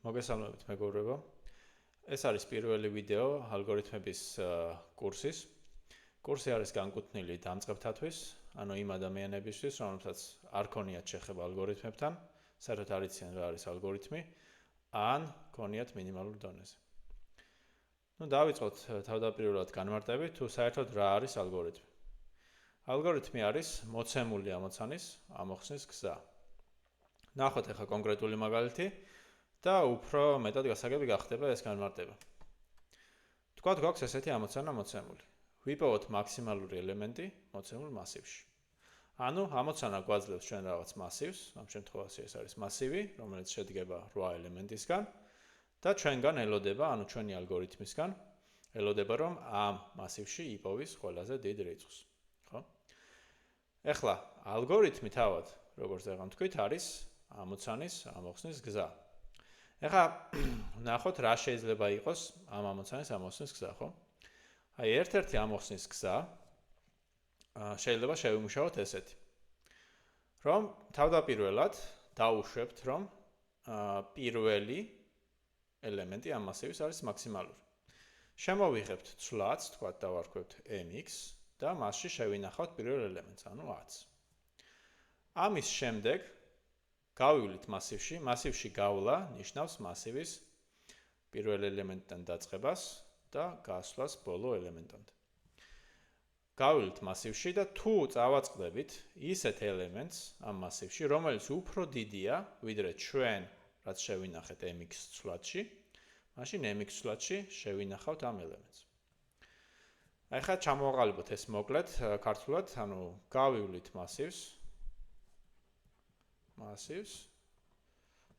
მოგესალმებით მეგობრებო. ეს არის პირველი ვიდეო ალგორითმების კურსის. კურსი არის განკუთვნილი დამწყებთათვის, ანუ იმ ადამიანებისთვის, რომლებსაც არ ქონიათ შეხება ალგორითმებთან, საერთოდ არ იციან რა არის ალგორითმი, ან ქონიათ მინიმალურ დონეზე. დავიწყოთ თავდაპირველად განმარტებით, თუ საერთოდ რა არის ალგორითმი. ალგორითმი არის მოცემული ამოცანის ამოხსნის გზა. ნახოთ ახლა კონკრეტული მაგალითი. და უფრო მეტად გასაგები გახდება ეს განმარტება. თქვათ გვაქვს ესეთი ამოცანა მოცემული. ვიპოვოთ მაქსიმალური ელემენტი მოცემულ მასივში. ანუ ამოცანა გვაძლევს ჩვენ რაღაც მასივს, ამ შემთხვევაში ეს არის მასივი, რომელიც შედგება 8 ელემენტისგან და ჩვენგან ელოდება, ანუ ჩვენი ალგორითმისგან ელოდება, რომ ამ მასივში იპოვის ყველაზე დიდ რიცხვს, ხო? ეხლა ალგორითმი თავად, როგორც აღარ თქვით, არის ამოცანის ამოხსნის გზა. ეხლა ნახოთ რა შეიძლება იყოს ამ ამოცანის ამოხსნის გზა, ხო? აი ერთ-ერთი ამოხსნის გზა შეიძლება შევიმუშაოთ ესეთი. რომ თავდაპირველად დავუშვებთ, რომ პირველი ელემენტი ამ მასივის არის მაქსიმალური. შემოვიღებთ ცვლადს, თქვათ დავარქვევთ mx და მასში შევინახავთ პირველ ელემენტს, ანუ 10. ამის შემდეგ გავივლით მასივში, მასივში გავლა ნიშნავს მასივის პირველ ელემენტთან დაწყებას და გასვლას ბოლო ელემენტამდე. გავივლით მასივში და თუ წავაწყდებით ისეთ ელემენტს ამ მასივში, რომელიც უფრო დიდია, ვიდრე ჩვენ, რაც შევინახეთ mx ცვლადში, მაშინ mx ცვლადში შევინახავთ ამ ელემენტს. აი ხა ჩამოვაყალიბოთ ეს მოკლედ ქართულად, ანუ გავივლით მასივს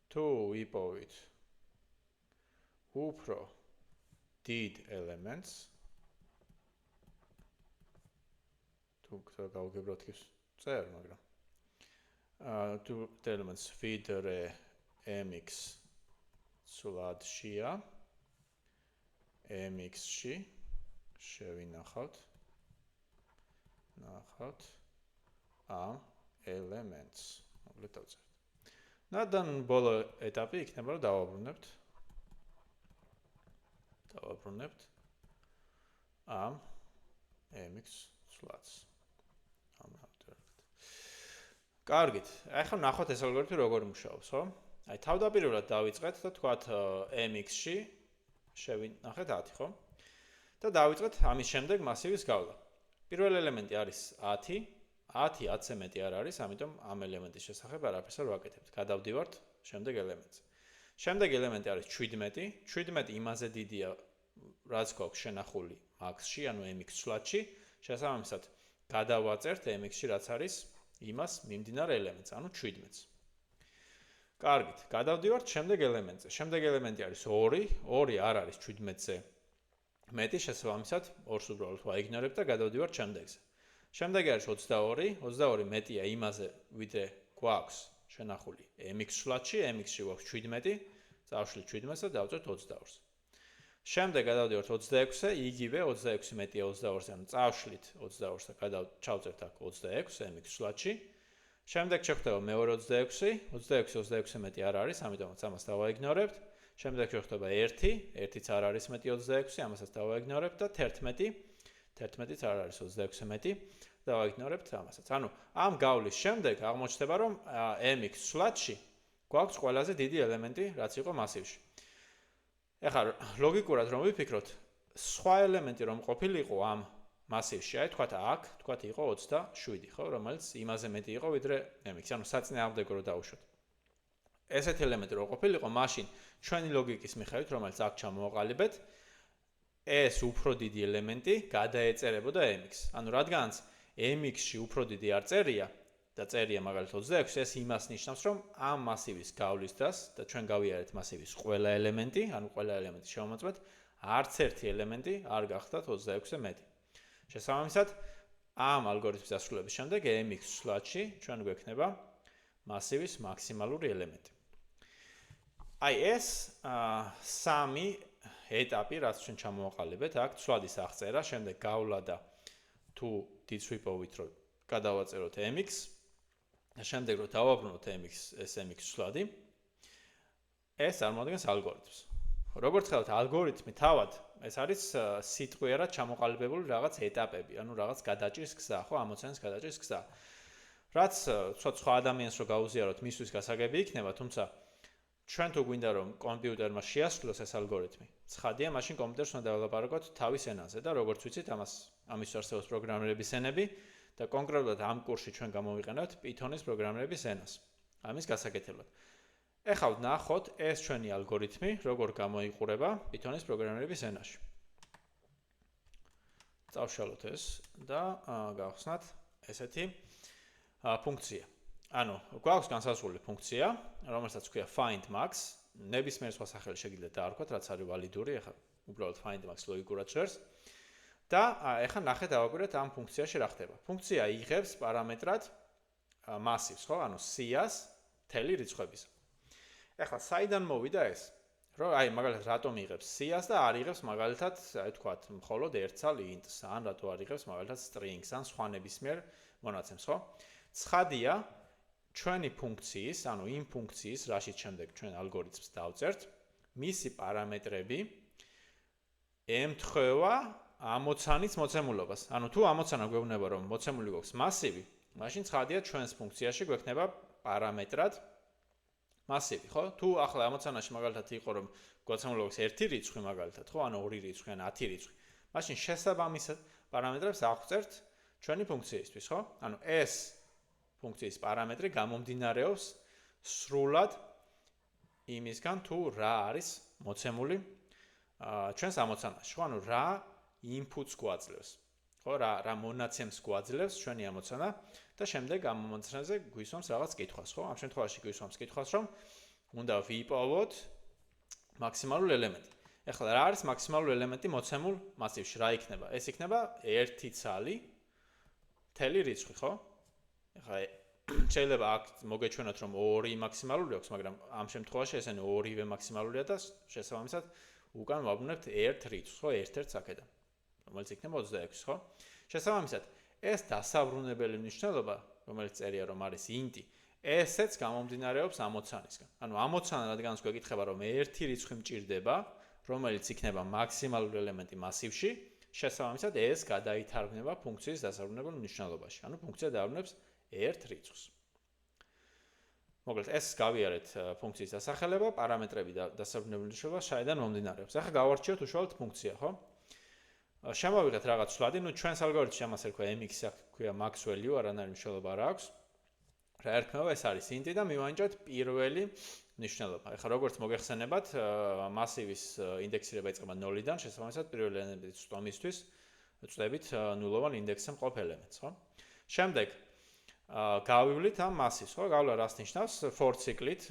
თუ ვიპოვით უფრო დიდ ელემენტს თუ გავგებროთ ის წერ, მაგრამ თუ ელემენტს ვიდრე mx ცვლადშია mx-ში შევინახავთ ამ ელემენტს. მოკლედ დავწერთ. ნადან ბოლო ეტაპი იქნება, რომ დავაბრუნებთ ამ mx ცვლადს. კარგით. ახლა ნახოთ ეს ალგორითმი როგორ მუშაობს, ხო? აი თავდაპირველად დავიწყეთ და თქვათ mx-ში შევინახეთ 10, ხო? და დავიწყეთ ამის შემდეგ მასივის გავლა. პირველ ელემენტი არის 10, 10-ზე მეტი არ არის, ამიტომ ამ ელემენტის შესახებ არაფერს არ ვაკეთებთ. გადავდივართ შემდეგ ელემენტზე. შემდეგ ელემენტი არის 17, 17 იმაზე დიდია, რაც გვაქვს შენახული max-ში, ანუ mx ცვლადში, შესაბამისად გადავაწერთ mx-ში, რაც არის იმას მიმდინარე ელემენტს, ანუ 17-ს. კარგით, გადავდივართ შემდეგ ელემენტზე. შემდეგ ელემენტი არის 2, 2 არ არის 17-ზე მეტი, შესაბამისად 2-ს უბრალოდ ვაიგნორებთ და გადავდივართ შემდეგზე. შემდეგი არის 22, 22 მეტია იმაზე, ვიდრე გვაქვს შენახული mx ცვლადში, mx-ში გვაქვს 17, წავშლით 17-ს და დავწერთ 22-ს. შემდეგ გადავდივართ 26-ზე, იგივე 26 მეტია 22-ზე, ანუ წავშლით 22-ს და ჩავწერთ აქ 26 mx ცვლადში. შემდეგ შეხვდება მეორე 26, 26-ზე მეტი არ არის, ამიტომაც ამას დავაიგნორებთ. შემდეგ შეხვდება 1, 1-ც არ არის მეტი 26, ამასაც დავაიგნორებთ და 11, 11-ც არ არის 26-ზე მეტი, დავაიგნორებთ ამასაც. ანუ ამ გავლის შემდეგ აღმოჩნდება, რომ mx ცვლადში გვაქვს ყველაზე დიდი ელემენტი, რაც იყო მასივში. ეხლა ლოგიკურად რომ ვიფიქროთ, სხვა ელემენტი რომ ყოფილიყო ამ მასივში, აი თქვათ აქ, თქვათ იყო 27, ხო, რომელიც იმაზე მეტი იყო ვიდრე mx, ანუ საწინააღმდეგო რო დავუშვოთ. ესეთი ელემენტი რო ყოფილიყო, მაშინ ჩვენი ლოგიკის მიხედვით, რომელიც აქ ჩამოვაყალიბეთ, ეს უფრო დიდი ელემენტი გადაეწერებოდა mx. ანუ რადგანაც mx-ში უფრო დიდი არ წერია და წერია მაგალითად 26, ეს იმას ნიშნავს, რომ ამ მასივის გავლის დროს და ჩვენ გავიარეთ მასივის ყველა ელემენტი, ანუ ყველა ელემენტი შევამოწმეთ, არც ერთი ელემენტი არ გახდათ 26-ზე მეტი. შესაბამისად, ამ ალგორითმის დასრულების შემდეგ mx ცვლადში ჩვენ გვექნება მასივის მაქსიმალური ელემენტი. აი ეს სამი ეტაპი, რაც ჩვენ ჩამოვაყალიბეთ, აქ ცვლადის აღწერა, შემდეგ გავლა და თუ დიდს ვიპოვით, რომ გადავაწეროთ mx, შემდეგ რომ დავაბრუნოთ mx, ეს mx ცვლადი, ეს წარმოადგენს ალგორითმს. როგორც ხედავთ, ალგორითმი თავად ეს არის სიტყვიერად ჩამოყალიბებული რაღაც ეტაპები, ანუ რაღაც გადაჭრის გზა, ხო, ამოცანის გადაჭრის გზა. რაც სხვა ადამიანს რო გაუზიაროთ, მისთვის გასაგები იქნება, თუმცა ჩვენ თუ გვინდა რომ კომპიუტერმა შეასრულოს ეს ალგორითმი, ცხადია, მაშინ კომპიუტერს უნდა დეველოპეროთ თავის ენაზე და როგორც ვიცით, ამის არსებობს პროგრამირების ენები და კონკრეტულად ამ კურსში ჩვენ გამოვიყენებთ Python-ის პროგრამირების ენას. ამის გასაკეთებლად. ეხლა ვნახოთ ეს ჩვენი ალგორითმი, როგორ გამოიყურება Python-ის პროგრამირების ენაში. წავშალოთ ეს და გავხსნათ ესეთი ფუნქცია. ანუ გვაქვს განსაზღვრული ფუნქცია, რომელსაც ქვია findMax, ნებისმიერ სხვა სახელი შეგიძლიათ დაარქვათ, რაც არის ვალიდური, ეხლა უბრალოდ findMax ლოგიკურად ჟღერს. და ეხლა ნახეთ დავაკვირდეთ ამ ფუნქციაში რა ხდება. ფუნქცია იღებს პარამეტრად massivs, ხო? ანუ c-ას მთელი რიცხვების. ეხლა საიდან მოვიდა ეს? რომ მაგალითად რატომ იღებს c-ას და არ იღებს მაგალითად, თქვათ, მხოლოდ ერთსალ int-ს, ან რატო არ იღებს მაგალითად string-ს, ან სხვა ნებისმიერ მონაცემს, ხო? ცხადია, ჩვენი ფუნქციის, ანუ იმ ფუნქციის, რაშიც შემდეგ ჩვენ ალგორითმს დავწერთ, მისი პარამეტრები ემთხვევა ამოცანის მოცემულობას. ანუ თუ ამოცანა გვეუბნება, რომ მოცემული გვაქვს მასივი, მაშინ ცხადია ჩვენს ფუნქციაში გვექნება პარამეტრად მასივი, ხო? თუ ახლა ამოცანაში მაგალითად იყო, რომ გვაცემული გვაქვს ერთი რიცხვი მაგალითად, ხო? ანუ ორი რიცხვი, ან 10 რიცხვი. მაშინ შესაბამის პარამეტრებს ავწერთ ჩვენი ფუნქციისთვის, ხო? ანუ ეს ფუნქციის პარამეტრი გამომდინარეობს სრულად იმისგან, თუ რა არის მოცემული ჩვენს ამოცანაში, ხო? ანუ რა inputs გვაძლევს. ხო, რა მონაცემს გვაძლევს ჩვენი ამოცანა და შემდეგ ამ ამოცანაზე გვისვამს რაღაც კითხვას, ხო? ამ შემთხვევაში გვისვამს კითხვას, რომ უნდა ვიპოვოთ მაქსიმალური ელემენტი. ეხლა რა არის მაქსიმალური ელემენტი მოცემულ მასივში? რა იქნება? ეს იქნება ერთი ცალი მთელი რიცხვი, ხო? ეხლა შეიძლება აქ მოგეჩვენოთ, რომ 2 მაქსიმალური აქვს, მაგრამ ამ შემთხვევაში ესენი 2-ვე მაქსიმალურია და შესაბამისად უკან ვაბრუნებთ ერთ რიცხვს, ხო? ერთ-ერთს აქედან. რომელიც იქნება 26, ხო? შესაბამისად, ეს დასაბრუნებელი მნიშვნელობა, რომელიც წერია, რომ არის int-ი, ესეც გამომდინარეობს ამოცანისგან. ანუ ამოცანა რადგანაც გვეკითხება, რომ ერთი რიცხვი მჭირდება, რომელიც იქნება მაქსიმალური ელემენტი მასივში, შესაბამისად, ეს გადაითარგმნება ფუნქციის დასაბრუნებელ მნიშვნელობაში. ანუ ფუნქცია დააბრუნებს ერთ რიცხვს. მოკლედ, ეს გავიარეთ ფუნქციის დასახელება, პარამეტრები და დასაბრუნებელი მნიშვნელობა საიდან მომდინარეობს. ახლა გავარჩიოთ უშუალოდ ფუნქცია, ხო? შემოვიღეთ რაღაც სვლადი, ნუ ჩვენს ალგორითმში ამას ერქვა mx, აქ ქვია max value, არანაირი მნიშვნელობა არ აქვს. რა ერქმევა ეს არის int და მივანიჭოთ პირველი მნიშვნელობა. ეხლა როგორც მოგეხსენებათ, მასივის ინდექსირება იწყება 0-დან, შესაბამისად პირველი ელემენტის წვდომისთვის ვწვდებით ნულოვან ინდექსზე მყოფ ელემენტს, ხო? შემდეგ გავივლით ამ მასივს, ხო? გავლა რას ნიშნავს? for ციკლით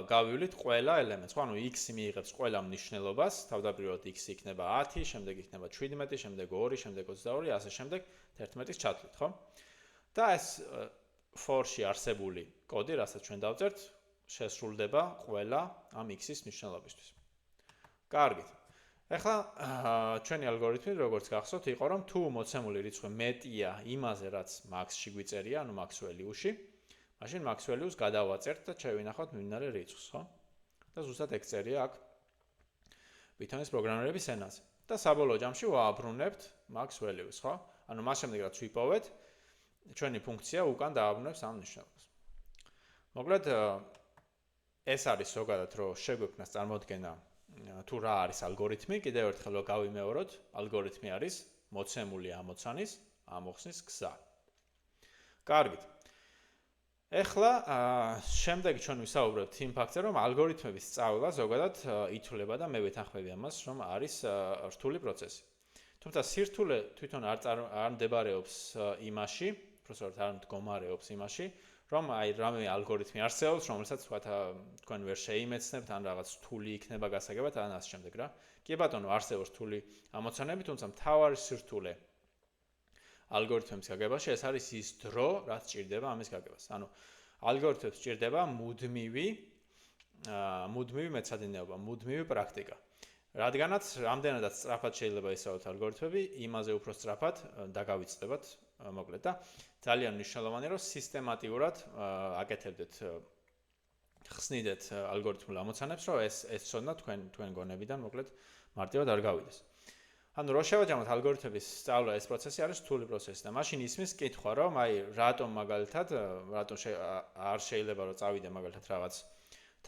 გავივლით ყველა ელემენტს, ხო? ანუ x მიიღებს ყველა მნიშვნელობას, თავდაპირველად x იქნება 10, შემდეგ იქნება 17, შემდეგ 2, შემდეგ 22, ასე შემდეგ 11-ის ჩათვლით, ხო? და ეს for-ში არსებული კოდი, რასაც ჩვენ დავწერთ, შესრულდება ყველა ამ x-ის მნიშვნელობისთვის. კარგით. ეხლა ჩვენი ალგორითმი, როგორც გახსოვთ, იყო, რომ თუ მოცემული რიცხვი მეტია იმაზე, რაც max-ში გვიწერია, ანუ max value-ში, მაშინ max value-ს გადავაწერთ და შევინახოთ მიმდინარე რიცხვს, ხო? და ზუსტად ეგ წერია აქ Python-ის პროგრამირების ენაზე. და საბოლოო ჯამში ვააბრუნებთ max value-ს, ხო? ანუ მას შემდეგ რაც ვიპოვეთ, ჩვენი ფუნქცია უკან დააბრუნებს ამ მნიშვნელობას. მოკლედ, ეს არის ზოგადად, რომ შეგვექმნას წარმოდგენა თუ რა არის ალგორითმი, კიდევ ერთხელ გავიმეოროთ, ალგორითმი არის მოცემული ამოცანის ამოხსნის გზა. კარგით. ეხლა შემდეგ ჩვენ ვისაუბრებთ იმ ფაქტზე, რომ ალგორითმების სწავლა ზოგადად ითვლება და მე ვეთანხმები ამას, რომ არის რთული პროცესი. თუმცა სირთულე თვითონ არ მდებარეობს იმაში, პროფესორად არ მდგომარეობს იმაში, რომ რამე ალგორითმი არსებობს, რომელსაც თქვენ ვერ შეიმეცნებთ, ან რაღაც რთული იქნება გასაგებად, ან ასე შემდეგ რა. კი ბატონო, არსებობს რთული ამოცანები, თუმცა მთავარი სირთულე ალგორითმების გაგებაში ეს არის ის დრო, რაც სჭირდება ამის გაგებას. ანუ ალგორითმებს სჭირდება მუდმივი მეცადინეობა, მუდმივი პრაქტიკა. რადგანაც რამდენადაც სწრაფად შეიძლება ისწავლოთ ალგორითმები, იმაზე უფრო სწრაფად დაგავიწყდებათ, მოკლედ და ძალიან მნიშვნელოვანია, რომ სისტემატიურად აკეთებდეთ ხსნიდეთ ალგორითმულ ამოცანებს, რომ ეს ცოდნა თქვენ გონებიდან მოკლედ მარტივად არ გავიდეს. ანუ რო შევაჯამოთ ალგორითმების სწავლა ეს პროცესი არის რთული პროცესი და მაშინ ისმის კითხვა, რომ აი რატომ მაგალითად არ შეიძლება რომ წავიდე მაგალითად რაღაც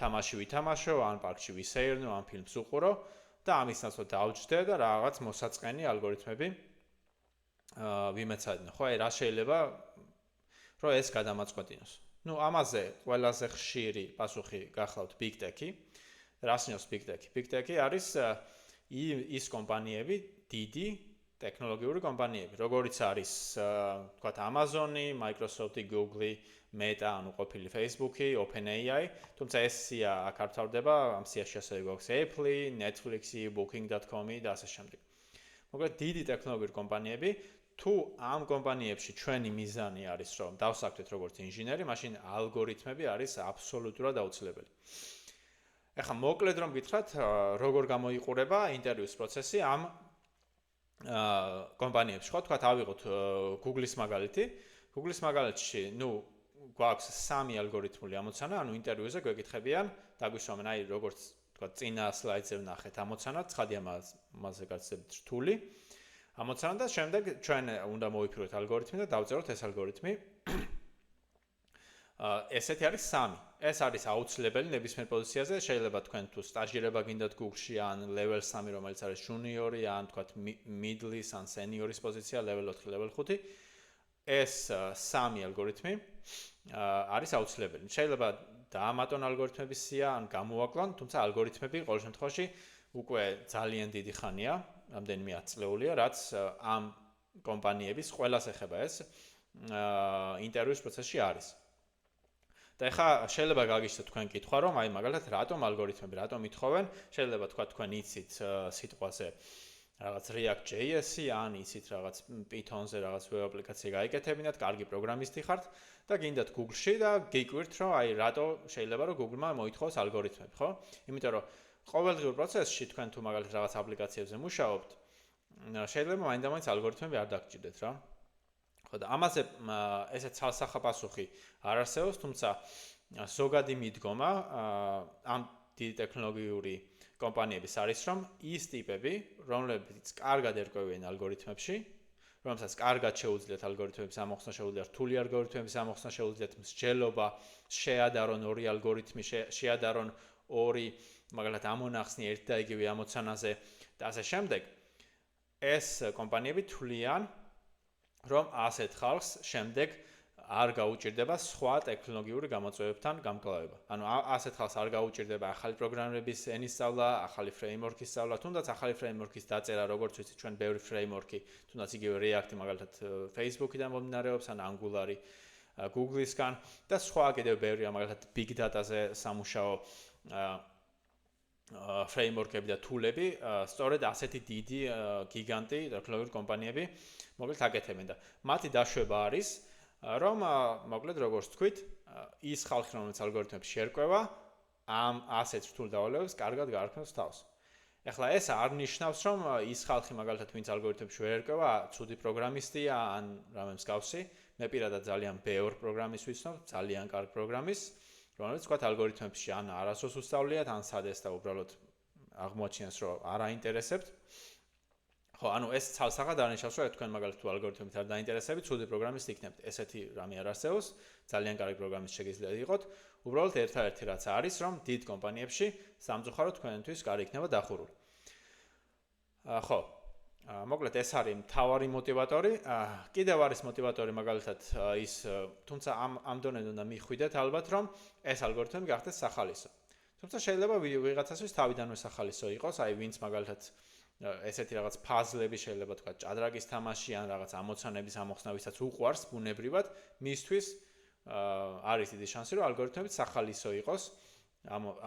თამაში ვითამაშო, ან პარკში ვისეირნო, ან ფილმს უყურო და ამის ნაცვლად დავჯდე და რაღაც მოსაწყენი ალგორითმები ვიმეცადინო. ხო, აი რა შეიძლება რომ ეს გადამაწყვეტინოს. ნუ ამაზე ყველაზე ხშირი პასუხი გახლავთ Big Tech-ი. რას ნიშნავს Big Tech? Big Tech-ი არის ის კომპანიები, დიდი ტექნოლოგიური კომპანიები, როგორიც არის, თქვათ Amazon-ი, Microsoft-ი, Google-ი, Meta, ანუ ყოფილი Facebook-ი, OpenAI, თუმცა ეს სია აქ არ თავდება, ამ სიაში ასევე გვაქვს Apple-ი, Netflix-ი, Booking.com-ი და ასე შემდეგ. მოკლედ დიდი ტექნოლოგიური კომპანიები, თუ ამ კომპანიებში ჩვენი მიზანი არის, რომ დავსაქმეთ როგორც ინჟინერი, მაშინ ალგორითმები არის აბსოლუტურად აუცილებელი. ეხლა მოკლედ რომ გითხრათ, როგორ გამოიყურება ინტერვიუს პროცესი ამ კომპანიებში, ხო, თქვათ ავიღოთ Google-ის მაგალითი. Google-ის მაგალითში, გვაქვს 3 ალგორითმული ამოცანა, ანუ ინტერვიუზე გვეკითხებიან, დაგვისვამენ, აი როგორც თქვათ წინა სლაიდზე ვნახეთ ამოცანა, ცხადია მასზე გაცდებით რთული ამოცანა და შემდეგ ჩვენ უნდა მოვიფიქროთ ალგორითმი და დავწეროთ ეს ალგორითმი. ესეთი არის 3. ეს არის აუცილებელი ნებისმიერ პოზიციაზე, შეიძლება თქვენ თუ სტაჟირება გინდათ Google-ში ან level 3, რომელიც არის junior-ი, ან თქვათ middle-ის ან senior-ის პოზიცია, level 4, level 5. ეს 3 ალგორითმი არის აუცილებელი. შეიძლება დაამატონ ალგორითმების სია ან გამოვაკლონ, თუმცა ალგორითმები ყოველ შემთხვევაში უკვე ძალიან დიდი ხანია, რამდენიმე ათწლეულია, რაც ამ კომპანიების ყველას ეხება ეს ინტერვიუს პროცესში არის. და ეხლა შეიძლება გაგიჩნდეთ თქვენ კითხვა, რომ აი მაგალითად რატომ ალგორითმები, რატომ ითხოვენ, შეიძლება თქვა თქვენ იცით სიტყვაზე რაღაც React.js-ი ან იცით რაღაც Python-ზე რაღაც web აპლიკაცია გაიკეთებინათ, კარგი პროგრამისტი ხართ და გინდათ Google-ში და გიკვირთ, რომ აი რატო შეიძლება რომ Google-მა მოითხოვოს ალგორითმები, ხო? იმიტომ რომ ყოველდღიურ პროცესში თქვენ თუ მაგალითად რაღაც აპლიკაციებზე მუშაობთ, შეიძლება მაინდა-მაინც ალგორითმები არ დაგჭირდეთ რა. ხო და ამაზე ესე ცალსახა პასუხი არ არსებობს, თუმცა ზოგადი მიდგომა ამ დიდი ტექნოლოგიური კომპანიების არის, რომ ის ტიპები, რომლებიც კარგად ერკვევიან ალგორითმებში, რომელსაც კარგად შეუძლიათ ალგორითმების ამოხსნა, შეუძლიათ რთული ალგორითმების ამოხსნა, შეუძლიათ მსჯელობა, შეადარონ ორი ალგორითმი, შეადარონ ორი მაგალითად ამონახსნი ერთ და იგივე ამოცანაზე და ასე შემდეგ. ეს კომპანიები თვლიან, რომ ასეთ ხალხს შემდეგ არ გაუჭირდება სხვა ტექნოლოგიური გამოწვევებთან გამკლავება. ანუ ასეთ ხალხს არ გაუჭირდება ახალი პროგრამირების ენის სწავლა, ახალი ფრეიმვორკის სწავლა, თუნდაც ახალი ფრეიმვორკის დაწერა, როგორც ვიცით, ჩვენ ბევრი ფრეიმვორკი, თუნდაც იგივე React-ი მაგალითად Facebook-იდან მომდინარეობს, ან Angular-ი Google-ისგან და სხვა კიდევ ბევრი მაგალითად Big Data-ზე სამუშაო ფრეიმვორკები და tool-ები, სწორედ ასეთი დიდი გიგანტი ტექნოლოგიური კომპანიები მოკლედ აკეთებენ და მათი დაშვება არის, რომ მოკლედ როგორც თქვით, ის ხალხი, რომელიც ალგორითმებს შეერკვევა, ამ ასეთ რთულ დავალებებს კარგად გაარქმევს თავს. ეხლა ეს არ ნიშნავს, რომ ის ხალხი მაგალითად, ვინც ალგორითმებს შეერკვევა, ცუდი პროგრამისტია ან რამე მსგავსი. მე პირადად ძალიან ბევრ პროგრამისტს ვიცნობ, ძალიან კარგ პროგრამისტს, რომელიც თქვათ ალგორითმებში ან არასდროს უსწავლიათ, ან სადეს და უბრალოდ აღმოაჩინეს, რომ არ აინტერესებთ. ხო, ანუ ეს ცალსახად არ ნიშნავს, რომ თქვენ მაგალითად თუ ალგორითმებით არ დაინტერესებით, ცუდი პროგრამისტი იქნებთ. ესეთი რამე არ არსებობს, ძალიან კარგი პროგრამისტი შეგიძლიათ იყოთ. უბრალოდ ერთადერთი რაც არის, რომ დიდ კომპანიებში სამწუხაროდ თქვენთვის კარი იქნება დახურული. ხო, მოკლედ ეს არის მთავარი მოტივატორი. კიდევ არის მოტივატორი მაგალითად ის, თუმცა ამ დონემდე უნდა მიხვიდეთ ალბათ, რომ ეს ალგორითმები გახდეს სახალისო. თუმცა შეიძლება ვიღაცასთვის თავიდანვე სახალისო იყოს, აი ვინც მაგალითად ესეთი რაღაც ფაზლები შეიძლება თქვა ჭადრაგის თამაში ან რაღაც ამოცანების ამოხსნა, ვისაც უყვარს ბუნებრივად, მისთვის არის დიდი შანსი, რომ ალგორითმები სახალისო იყოს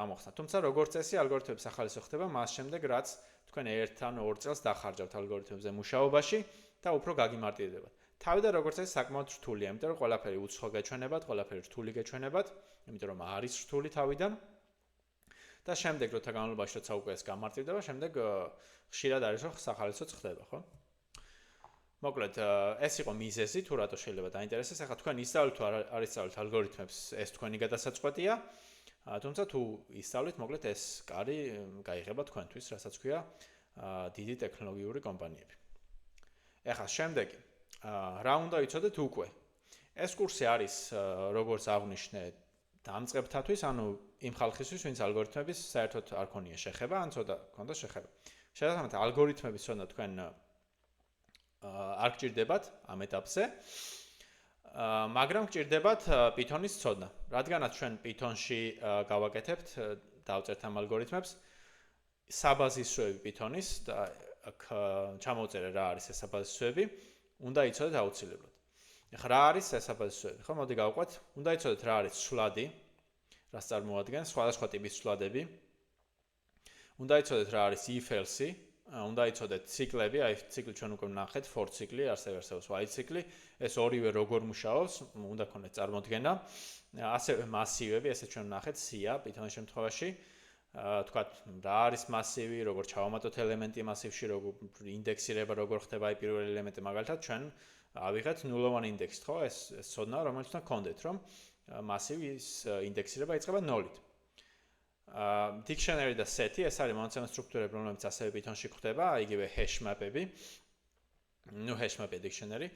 ამოხსნა. თუმცა როგორც წესი ალგორითმები სახალისო ხდება მას შემდეგ, რაც თქვენ 1 ან 2 წელს დახარჯავთ ალგორითმებზე მუშაობაში და უფრო გაგიმარტივდებათ. თავიდან როგორც წესი საკმაოდ რთულია, იმიტომ რომ ყველაფერი უცხო გეჩვენებათ, ყველაფერი რთული გეჩვენებათ, იმიტომ რომ არის რთული თავიდან. და შემდეგ როცა განმავლობაში როცა უკვე ეს გამარტივდება, შემდეგ ხშირად არის რომ სახალისოც ხდება, ხო? მოკლედ, ეს იყო მიზეზი, თუ რატო შეიძლება დაინტერესდეს. ახლა თქვენ ისწავლეთ თუ არ ისწავლეთ ალგორითმებს, ეს თქვენი გადასაწყვეტია. თუმცა თუ ისწავლით, მოკლედ ეს კარი გაიღება თქვენთვის, რასაც ქვია დიდი ტექნოლოგიური კომპანიები. ეხლა შემდეგი, რა უნდა იცოდეთ უკვე? ეს კურსი არის, როგორც აღნიშნე, დამწყებთათვის, ანუ იმ ხალხისთვის, ვინც ალგორითმების საერთოდ არ ქონია შეხება, ან ცოტა ქონდა შეხება. შესაბამისად, ალგორითმების ცოდნა თქვენ არ გჭირდებათ ამ ეტაპზე, მაგრამ გჭირდებათ Python-ის ცოდნა. რადგანაც ჩვენ Python-ში გავაკეთებთ, დავწერთ ამ ალგორითმებს, საბაზისოები Python-ის და აქ ჩამოვწერე რა არის ეს საბაზისოები, უნდა იცოდეთ აუცილებლად. ეხლა რა არის ეს საბაზისოები? ხო, მოდი გავყვეთ. უნდა იცოდეთ რა არის სვლადი, რას წარმოადგენს, სხვადასხვა ტიპის სვლადები. უნდა იცოდეთ რა არის if-else, უნდა იცოდეთ ციკლები, აი ციკლი ჩვენ უკვე ვნახეთ, for ციკლი, არსებობს while ციკლი, ეს ორივე როგორ მუშაობს, უნდა გქონდეთ წარმოდგენა. ასევე მასივები, ესე ჩვენ ვნახეთ C-ა Python-ის შემთხვევაში. თქვათ, რა არის მასივი, როგორ ჩავამატოთ ელემენტი მასივში, როგორ ინდექსირება, როგორ ხდება აი პირველი ელემენტი, მაგალითად ჩვენ ავიღეთ ნულოვანი ინდექსით, ხო? ეს ცოდნა, რომელიც უნდა გქონდეთ, რომ მასივის ინდექსირება იწყება 0-ით. Dictionary და set-ი, ეს არის მონაცემის სტრუქტურები, რომლებიც ასევე Python-ში გვხვდება, იგივე hash map-ები. hash map-ი dictionary.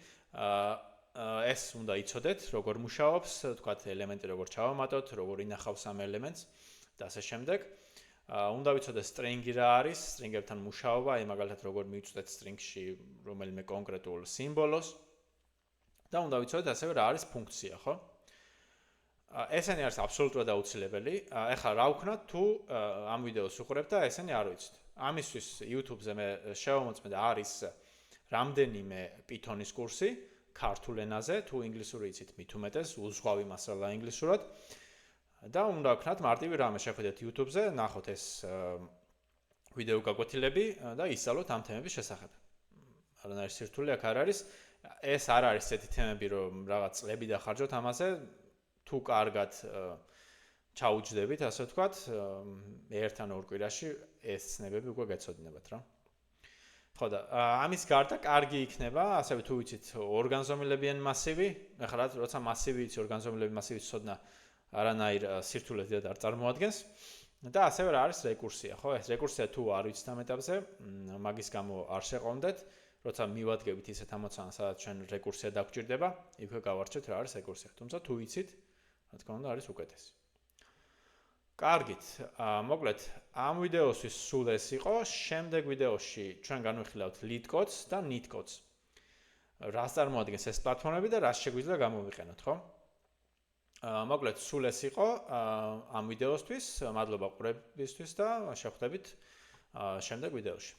ეს უნდა იცოდეთ, როგორ მუშაობს, თქვათ, ელემენტი როგორ ჩავამატოთ, როგორ ინახავს ამ ელემენტს და ასე შემდეგ. უნდა ვიცოდეთ string-ი რა არის, string-ებთან მუშაობა, აი მაგალითად როგორ მივწვდეთ string-ში რომელიმე კონკრეტულ სიმბოლოს და უნდა ვიცოდეთ ასევე რა არის ფუნქცია, ხო? ესენი არის აბსოლუტურად აუცილებელი. ეხლა რა ვქნათ თუ ამ ვიდეოს უყურებთ და ესენი არ ვიცით. ამისთვის YouTube-ზე მე შევამოწმე და არის რამდენიმე Python-ის კურსი ქართულ ენაზე, თუ ინგლისური იცით მით უმეტეს, უზღვავი მასალა ინგლისურად. და უნდა ვქნათ მარტივი რამე შეხვიდეთ YouTube-ზე, ნახოთ ეს ვიდეო გაკვეთილები და ისწავლოთ ამ თემების შესახებ. არანაირი სირთულე აქ არ არის. ეს არ არის ესეთი თემები, რომ რაღაც წლები დახარჯოთ ამაზე. თუ კარგად ჩაუჯდებით, ასე ვთქვათ, ერთ ან ორ კვირაში ეს ცნებები უკვე გეცოდინებათ რა. ხო და ამის გარდა კარგი იქნება, ასევე თუ ვიცით ორგანზომილებიანი მასივი, ეხლა როცა მასივი იცი ორგანზომილების მასივის ცოდნა არანაირ სირთულეს დიდად არ წარმოადგენს და ასევე რა არის რეკურსია, ხო? ეს რეკურსია თუ არ ვიცით ამ ეტაპზე, მაგის გამო არ შეყოვნდეთ, როცა მივადგებით ისეთ ამოცანას, სადაც ჩვენ რეკურსია დაგვჭირდება, იქვე გავარჩევთ რა არის რეკურსია. თუმცა თუ ვიცით, რა თქმა უნდა, არის უკეთესი. კარგით, მოკლედ, ამ ვიდეოსთვის სულ ეს იყო. შემდეგ ვიდეოში ჩვენ განვიხილავთ LeetCodes და NeetCodes. რას წარმოადგენს ეს პლატფორმები და რას შეგვიძლია გამოვიყენოთ, ხო? მოკლედ, სულ ეს იყო ამ ვიდეოსთვის. მადლობა ყურებისთვის და შევხვდებით შემდეგ ვიდეოში.